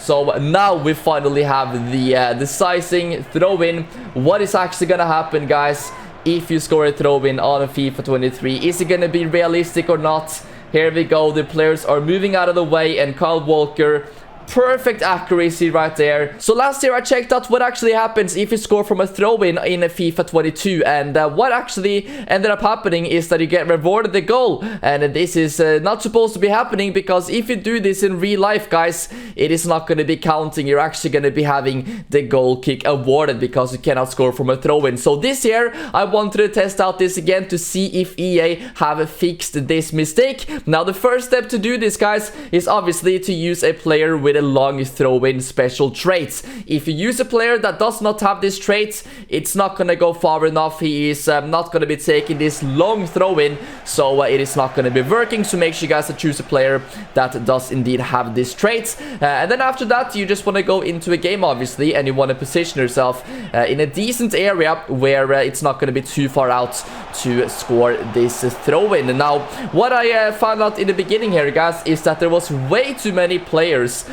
So now we finally have the sizing throw-in. What is actually gonna happen, guys, if you score a throw-in on FIFA 23? Is it gonna be realistic or not? Here we go. The players are moving out of the way, and Kyle Walker, perfect accuracy right there. So last year I checked out what actually happens if you score from a throw-in in a FIFA 22, and what actually ended up happening is that you get rewarded the goal, and this is not supposed to be happening, because if you do this in real life, guys, it is not going to be counting. You're actually going to be having the goal kick awarded because you cannot score from a throw-in. So this year I wanted to test out this again to see if EA have fixed this mistake. Now the first step to do this, guys, is obviously to use a player with a long throw-in special traits. If you use a player that does not have this trait, it's not gonna go far enough. He is not gonna be taking this long throw-in, so it is not gonna be working. So make sure you guys choose a player that does indeed have this trait, and then after that you just want to go into a game, obviously, and you want to position yourself in a decent area where it's not going to be too far out to score this throw-in. Now what I found out in the beginning here, guys, is that there was way too many players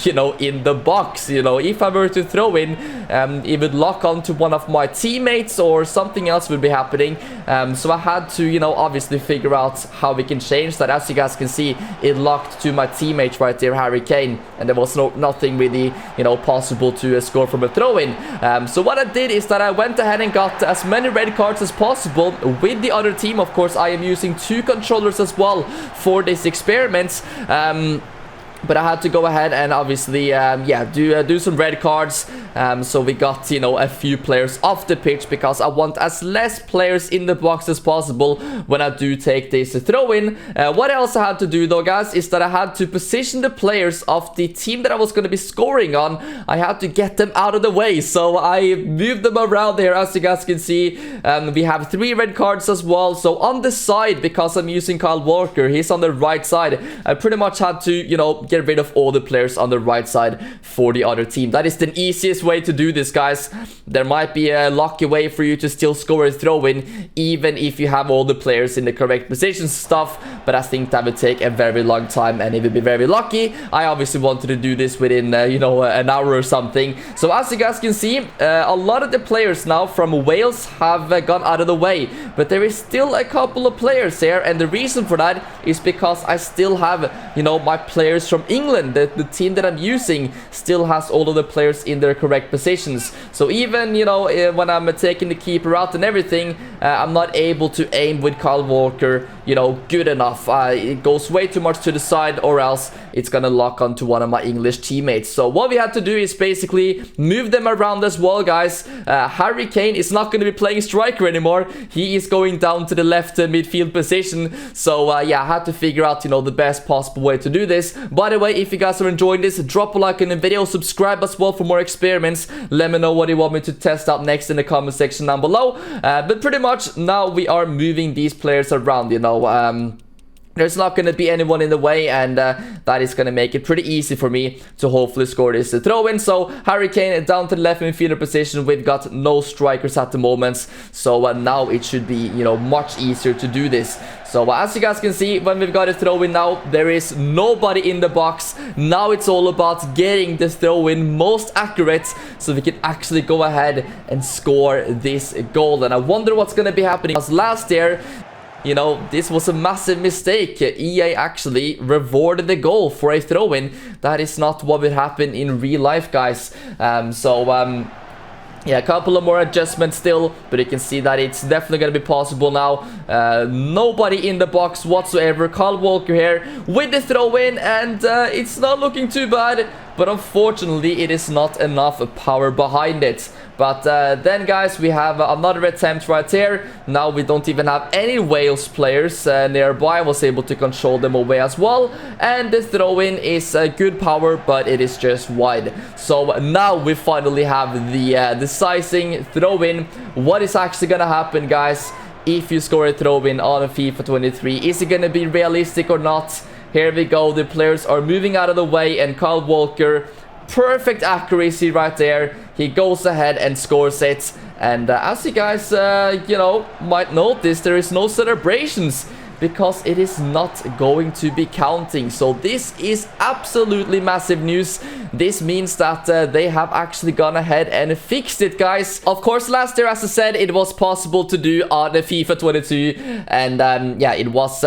you know, in the box. You know, if I were to throw in, it would lock onto one of my teammates or something else would be happening. So I had to, you know, obviously figure out how we can change that. As you guys can see, it locked to my teammate right there, Harry Kane, and there was nothing really, you know, possible to score from a throw-in. So what I did is that I went ahead and got as many red cards as possible with the other team. Of course, I am using 2 controllers as well for this experiment. But I had to go ahead and obviously, yeah, do some red cards. So we got, you know, a few players off the pitch because I want as less players in the box as possible when I do take this throw-in. What else I had to do, though, guys, is that I had to position the players of the team that I was going to be scoring on. I had to get them out of the way. So I moved them around there, as you guys can see. We have 3 red cards as well. So on the side, because I'm using Kyle Walker, he's on the right side. I pretty much had to, you know, get rid of all the players on the right side for the other team. That is the easiest way to do this, guys. There might be a lucky way for you to still score a throw-in even if you have all the players in the correct positions stuff, but I think that would take a very long time and it would be very lucky. I obviously wanted to do this within you know, an hour or something. So as you guys can see, a lot of the players now from Wales have gone out of the way, but there is still a couple of players here, and the reason for that is because I still have, you know, my players from England. The team that I'm using still has all of the players in their correct positions. So even, you know, when I'm taking the keeper out and everything, I'm not able to aim with Kyle Walker, you know, good enough. It goes way too much to the side, or else it's gonna lock onto one of my English teammates. So what we had to do is basically move them around as well, guys. Harry Kane is not gonna be playing striker anymore. He is going down to the left midfield position. So yeah, I had to figure out, you know, the best possible way to do this. By the way, if you guys are enjoying this, drop a like on the video, subscribe as well for more experiments. Let me know what you want me to test out next in the comment section down below. But pretty much now we are moving these players around, you know. There's not going to be anyone in the way, and that is going to make it pretty easy for me to hopefully score this throw-in. So Harry Kane down to the left midfielder position. We've got no strikers at the moment, so now it should be, you know, much easier to do this. So as you guys can see, when we've got a throw-in now, there is nobody in the box. Now it's all about getting the throw-in most accurate so we can actually go ahead and score this goal. And I wonder what's going to be happening, because last year, you know, this was a massive mistake. EA actually rewarded the goal for a throw-in. That is not what would happen in real life, guys. Yeah, a couple of more adjustments still, but you can see that it's definitely going to be possible now. Nobody in the box whatsoever. Kyle Walker here with the throw-in, and it's not looking too bad, but unfortunately it is not enough power behind it. But then, guys, we have another attempt right here. Now we don't even have any Wales players nearby. I was able to control them away as well. And the throw-in is good power, but it is just wide. So now we finally have the sizing throw-in. What is actually going to happen, guys, if you score a throw-in on a FIFA 23? Is it going to be realistic or not? Here we go. The players are moving out of the way, and Kyle Walker, perfect accuracy right there. He goes ahead and scores it. And as you guys, you know, might notice, there is no celebrations because it is not going to be counting. So this is absolutely massive news. This means that they have actually gone ahead and fixed it, guys. Of course, last year, as I said, it was possible to do on the FIFA 22, and yeah, it was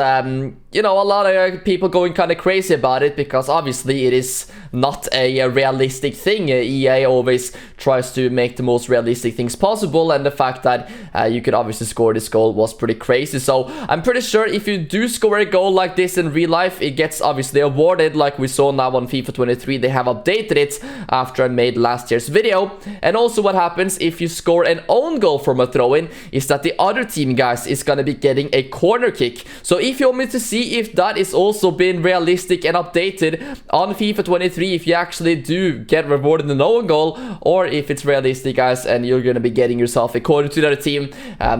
you know, a lot of people going kind of crazy about it, because obviously it is not a realistic thing. EA always tries to make the most realistic things possible, and the fact that you could obviously score this goal was pretty crazy. So I'm pretty sure if you do score a goal like this in real life, it gets obviously awarded, like we saw now on FIFA 23. They have updated it after I made last year's video. And also what happens if you score an own goal from a throw-in is that the other team, guys, is going to be getting a corner kick. So if you want me to see if that is also been realistic and updated on FIFA 23, if you actually do get rewarded an own goal, or if it's realistic, guys, and you're going to be getting yourself a corner to the other team,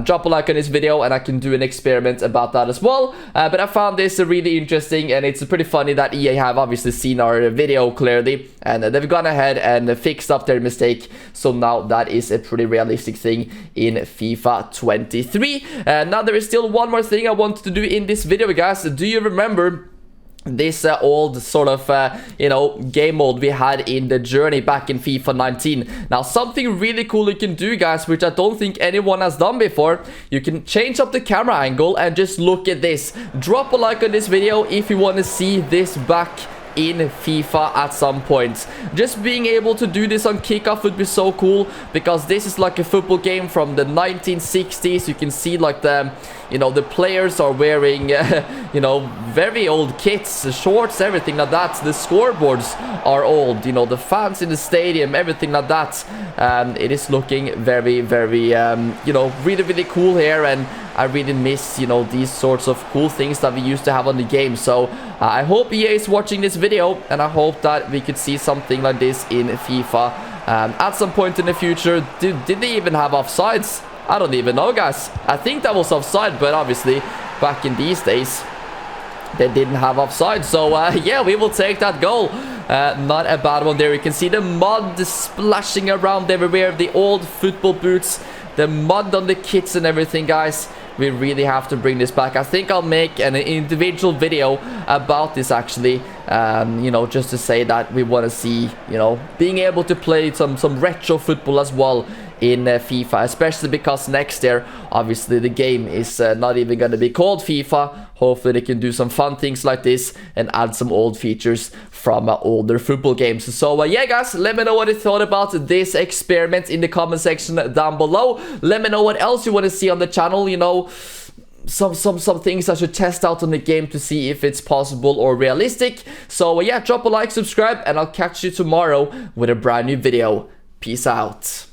drop a like on this video and I can do an experiment about that as well. But I found this really interesting, and it's pretty funny that EA have obviously seen our video clearly, and they've gone ahead and fixed up their mistake. So now that is a pretty realistic thing in FIFA 23. Now there is still one more thing I wanted to do in this video, guys. Do you remember this old sort of you know, game mode we had in the journey back in FIFA 19? Now something really cool you can do, guys, which I don't think anyone has done before. You can change up the camera angle and just look at this. Drop a like on this video if you want to see this back in FIFA at some point. Just being able to do this on kickoff would be so cool, because this is like a football game from the 1960s. You can see like the, you know, the players are wearing you know, very old kits, shorts, everything like that. The scoreboards are old, you know, the fans in the stadium, everything like that. It is looking very, very you know, really cool here, and I really miss, you know, these sorts of cool things that we used to have on the game. So I hope EA is watching this video, and I hope that we could see something like this in FIFA at some point in the future. Did they even have offsides? I don't even know, guys. I think that was offside, but obviously back in these days they didn't have offside. So yeah, we will take that goal. Not a bad one there. You can see the mud splashing around everywhere, the old football boots, the mud on the kits and everything, guys. We really have to bring this back. I think I'll make an individual video about this, actually, you know, just to say that we want to see, you know, being able to play some retro football as well in FIFA, especially because next year obviously the game is not even going to be called FIFA. Hopefully they can do some fun things like this and add some old features from older football games. So yeah, guys, let me know what you thought about this experiment in the comment section down below. Let me know what else you want to see on the channel, you know, some things I should test out on the game to see if it's possible or realistic. So yeah, drop a like, subscribe, and I'll catch you tomorrow with a brand new video. Peace out.